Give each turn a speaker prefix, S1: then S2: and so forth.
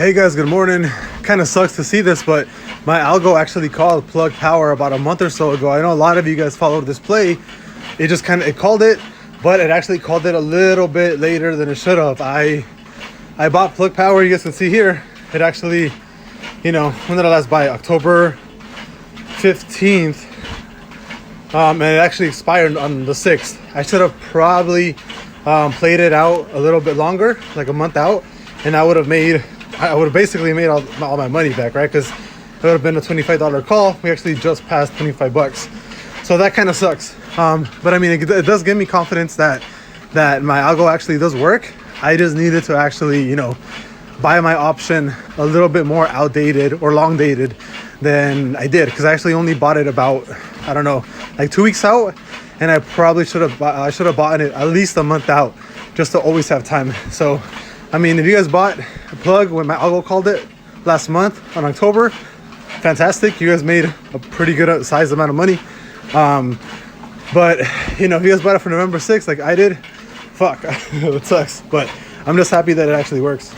S1: Hey guys, good morning. Kind of sucks to see this, but my Algo actually called plug power about a month or so ago. I know a lot of you guys followed this play. It called it, but it actually called it a little bit later than it should have. I bought plug power. You guys can see here. It actually, when did I last buy it? October 15th. And it actually expired on the 6th. I should have probably played it out a little bit longer, like a month out, and I would have basically made all my money back, right? Because it would have been a $25 call. We actually just passed 25 bucks. So that kind of sucks. But I mean, it does give me confidence that my algo actually does work. I just needed to actually, buy my option a little bit more outdated or long dated than I did. Because I actually only bought it about, I don't know, like 2 weeks out. And I probably should have bought it at least a month out just to always have time. So, I mean, if you guys bought a plug when my algo called it last month on October, fantastic. You guys made a pretty good sized amount of money. But, if you guys bought it for November 6th like I did, fuck, it sucks. But I'm just happy that it actually works.